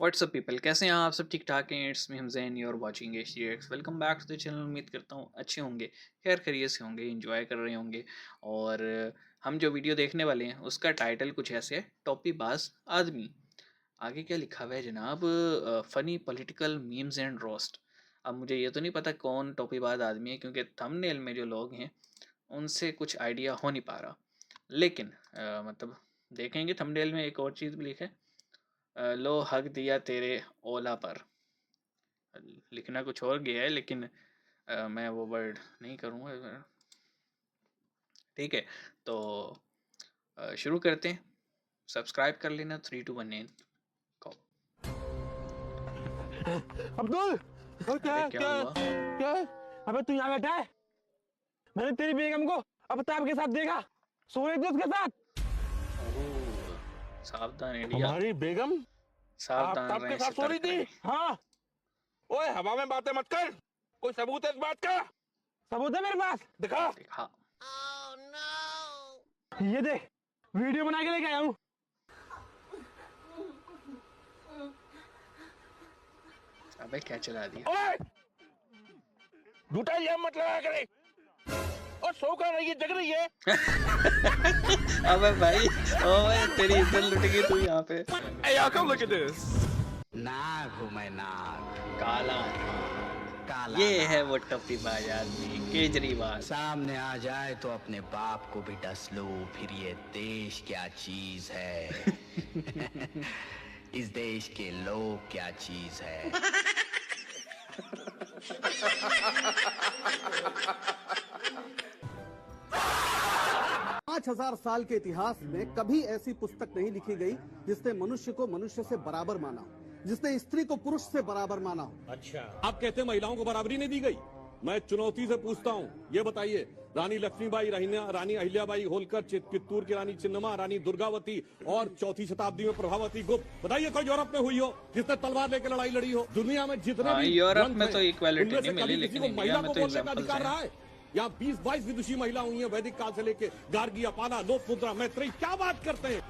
WhatsApp people, कैसे हैं आप सब? ठीक ठाक हैं? It's me Hamzain, you are watching HDX। Welcome back to the channel. उम्मीद करता हूँ अच्छे होंगे, खैर खैरियत से होंगे, एंजॉय कर रहे होंगे। और हम जो वीडियो देखने वाले हैं उसका टाइटल कुछ ऐसे है, टॉपीबाज आदमी। आगे क्या लिखा हुआ है जनाब? Funny political memes and roast. अब मुझे ये तो नहीं पता कौन टॉपीबाज आदमी है, क्योंकि थंबनेल में जो लोग हैं उनसे कुछ आइडिया हो नहीं पा रहा। लेकिन मतलब देखेंगे थंबनेल में एक और चीज़ भी लिखा है, लो हक दिया तेरे ओला पर। लिखना कुछ और गया है, लेकिन मैं वो वर्ड नहीं करूँगा। ठीक है, तो शुरू करते हैं। सब्सक्राइब कर लेना। 3 2 1 को। अब्दुल, क्या अरे है क्या क्या है हुआ? क्या है? अबे तू यहाँ बैठा है। मैंने तेरी बेगम को अमिताभ के साथ देखा, सो रही थी उसके साथ। ओह, सावधान इंडिया, हमारी बेगम सावधान आफ्ताब के रहें, साथ सो रही सतर्क थी। रहें। हाँ। ओए हवा में बातें मत कर, कोई सबूत है इस बात का? सबूत है मेरे पास, दिखा। देखा? ये देख, वीडियो बना के लेके आया हूँ। अबे क्या चला दिया? ओए झूठा इल्जाम मत लगाया करे। और सो कर रही है, जग रही है। अबे भाई, ओए तेरी इज्जत लुट गई तू यहाँ पे। Hey y'all, come look at this. नाग हूं मैं नाग, काला काला ये है नाग। वो टप्पीबाज आदमी, केजरीवाल। सामने आ जाए तो अपने बाप को भी डस लो, फिर ये देश क्या चीज है। इस देश के लोग क्या चीज है। 5000 साल के इतिहास में कभी ऐसी पुस्तक नहीं लिखी गई जिसने मनुष्य को मनुष्य से बराबर माना हो, जिसने स्त्री को पुरुष से बराबर माना हो। अच्छा, आप कहते हैं महिलाओं को बराबरी नहीं दी गई? मैं चुनौती से पूछता हूँ, ये बताइए, रानी लक्ष्मीबाई, रानी अहिल्याबाई होलकर, चित्तूर की रानी चिन्नम्मा, रानी दुर्गावती और 4वीं शताब्दी में प्रभावती गुप्त, बताइए कोई यूरोप में हुई हो जिसने तलवार लेकर लड़ाई लड़ी हो? दुनिया में जितने भी यूरोप ग्रंथ में हैं, तो इक्वालिटी उनमें नहीं से मिली, कभी किसी लेकिन को इंडिया महिला में को तो बोलने का एग्जाम्पल्स अधिकार रहा हैं। है? यहाँ 20-22 विदुषी महिला हुई है वैदिक काल से लेके गार्गी, अपाला, लोकमुद्रा, मैत्रेयी। क्या बात करते हैं?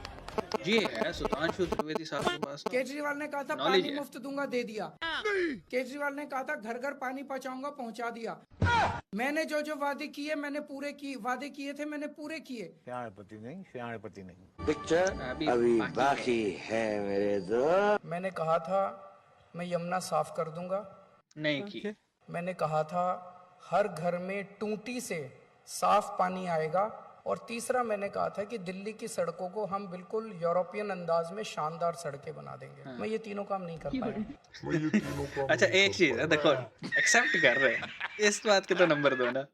ये है सुधांशु त्रिवेदी साहब के पास तो केजरीवाल ने कहा था नॉलेज पानी है। मुफ्त दूंगा, दे दिया। केजरीवाल ने कहा था घर घर पानी पहुंचाऊंगा, पहुंचा दिया। मैंने जो जो वादे किए, मैंने पूरे किए। वादे किए थे, मैंने पूरे किए। श्याणपति नहीं। पिक्चर अभी बाकी है मेरे दोस्त। मैंने कहा था मैं यमुना साफ कर दूंगा। नहीं की। मैंने कहा था हर घर में टूटी से साफ पानी आएगा। और तीसरा मैंने कहा था कि दिल्ली की सड़कों को हम बिल्कुल यूरोपियन अंदाज में शानदार सड़कें बना देंगे। मैं ये तीनों काम नहीं कर पाया। अच्छा एक चीज है, देखो, एक्सेप्ट कर रहे हैं इस बात के तो नंबर दो ना।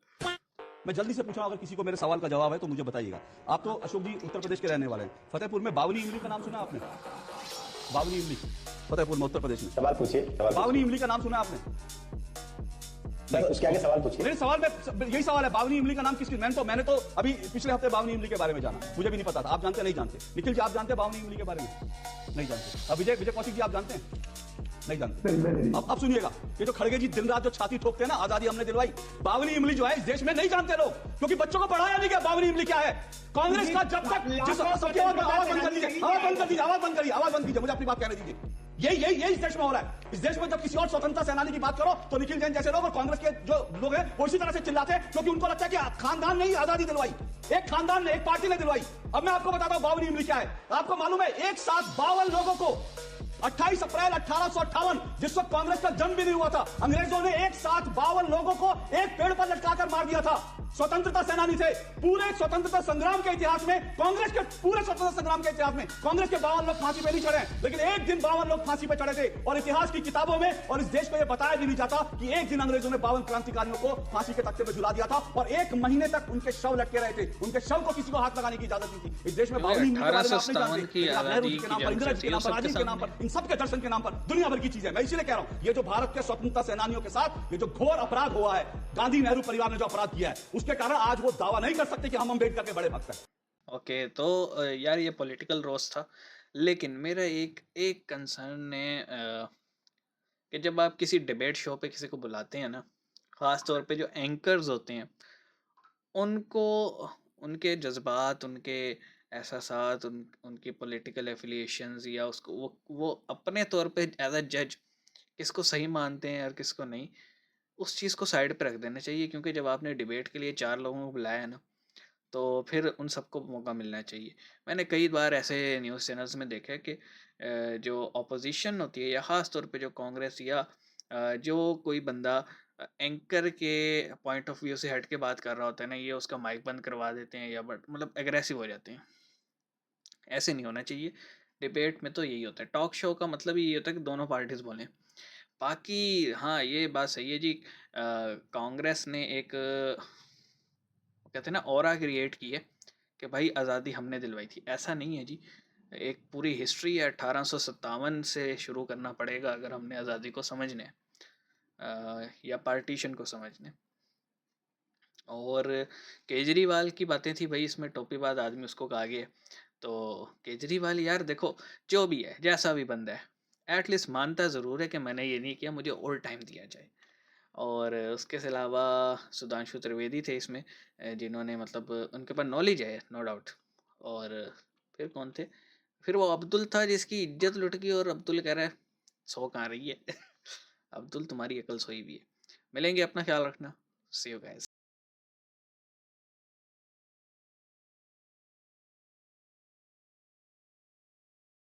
मैं जल्दी से पूछा, अगर किसी को मेरे सवाल का जवाब है तो मुझे बताइएगा। आप तो अशोक जी उत्तर प्रदेश के रहने वाले हैं। फतेहपुर में बावनी इमली का नाम सुना आपने? बावनी इमली, फतेहपुर में, उत्तर प्रदेश में। सवाल पूछिए। बावनी इमली का नाम सुना आपने? उसके आगे सवाल पूछिए। मेरे सवाल में यही सवाल है, बावनी इमली का नाम किसकी? मैंने तो अभी पिछले हफ्ते बावनी इमली के बारे में जाना, मुझे भी नहीं पता था। आप जानते नहीं जानते? निखिल जी आप जानते हैं बावनी इमली के बारे में? नहीं जानते। अब विजय कौशिक जी आप जानते हैं? नहीं जानते। अब सुनिएगा, ये जो खड़गे जी दिन रात जो छाती ठोकते हैं ना, आजादी हमने दिलवाई, बावनी इमली जो है इस देश में नहीं जानते लोग, क्योंकि बच्चों को पढ़ाया नहीं गया बावनी इमली क्या है। कांग्रेस का जब तक आवाज बंद कर दीजिए, मुझे अपनी बात कहने दीजिए। यही इस देश में हो रहा है। इस देश में जब किसी और स्वतंत्रता सेनानी की बात करो तो निखिल जैन जैसे लोग और कांग्रेस के जो लोग हैं वो इसी तरह से चिल्लाते हैं, क्योंकि उनको लगता है कि खानदान ने ही आजादी दिलवाई, एक खानदान ने, एक पार्टी ने दिलवाई। अब मैं आपको बताता हूं बावनी इमली क्या है। आपको मालूम है एक साथ 52 लोगों को 28 अप्रैल 1858, जिस वक्त कांग्रेस का जन्म भी नहीं हुआ था, अंग्रेजों ने एक साथ 52 लोगों को एक पेड़ पर लटकाकर मार दिया था। स्वतंत्रता सेनानी थे। पूरे स्वतंत्रता संग्राम के इतिहास में, कांग्रेस के पूरे स्वतंत्रता संग्राम के इतिहास में कांग्रेस के 52 लोग फांसी पे नहीं चढ़े, लेकिन एक दिन 52 लोग फांसी पे चढ़े थे। और इतिहास की किताबों में और इस देश को यह बताया भी नहीं जाता कि एक दिन अंग्रेजों ने 52 क्रांतिकारियों को फांसी के तख्ते पर झुला दिया था और 1 महीने तक उनके शव लटके रहे थे। उनके शव को किसी को हाथ लगाने की इजाजत नहीं थी। इस देश में 1857 की आजादी के नाम पर, इंदिरा जी के नाम पर, राजीव के नाम पर, इन सबके दर्शन के नाम पर दुनिया भर की चीजें। मैं इसीलिए कह रहा हूं, ये जो भारत के स्वतंत्रता सेनानियों के साथ ये जो घोर अपराध हुआ है, गांधी नेहरू परिवार ने जो अपराध किया है, उसके कारण आज वो दावा नहीं कर सकते कि हम अम्बेडकर के बड़े भक्त हैं। ओके, तो यार ये पॉलिटिकल रोस्ट था, लेकिन मेरा एक कंसर्न है कि जब आप किसी डिबेट शो पे किसी को बुलाते हैं ना, ख़ास तौर पे जो एंकर्स होते हैं, उनको उनके जज्बात, उनके एहसासात, उनकी पॉलिटिकल एफिलिएशंस या उसको वो अपने तौर पे एज अ जज किसको सही मानते हैं और किसको नहीं, उस चीज़ को साइड पे रख देना चाहिए। क्योंकि जब आपने डिबेट के लिए 4 लोगों को बुलाया है ना, तो फिर उन सबको मौका मिलना चाहिए। मैंने कई बार ऐसे न्यूज़ चैनल्स में देखा है कि जो अपोजिशन होती है या ख़ास तौर पे जो कांग्रेस या जो कोई बंदा एंकर के पॉइंट ऑफ व्यू से हट के बात कर रहा होता है ना, ये उसका माइक बंद करवा देते हैं या बट मतलब एग्रेसिव हो जाते हैं। ऐसे नहीं होना चाहिए। डिबेट में तो यही होता है, टॉक शो का मतलब ही ये होता है कि दोनों पार्टीज बोलें। बाकी हाँ, ये बात सही है जी, कांग्रेस ने एक कहते हैं ना ऑरा क्रिएट की है कि भाई आज़ादी हमने दिलवाई थी। ऐसा नहीं है जी, एक पूरी हिस्ट्री है 1857 से शुरू करना पड़ेगा अगर हमने आज़ादी को समझने हैं, या पार्टीशन को समझने। और केजरीवाल की बातें थी भाई, इसमें टोपीबाज आदमी उसको कहा गया। तो केजरीवाल यार देखो, जो भी है जैसा भी बंदा है एटलीस्ट मानता ज़रूर है कि मैंने ये नहीं किया, मुझे और टाइम दिया जाए। और उसके अलावा सुधांशु त्रिवेदी थे इसमें, जिन्होंने मतलब उनके पास नॉलेज है नो डाउट। और फिर कौन थे, फिर वो अब्दुल था जिसकी इज्जत लुट गई और अब्दुल कह रहा है सो कहाँ रही है। अब्दुल तुम्हारी अकल सोई भी है। मिलेंगे, अपना ख्याल रखना। सी यू गाइस।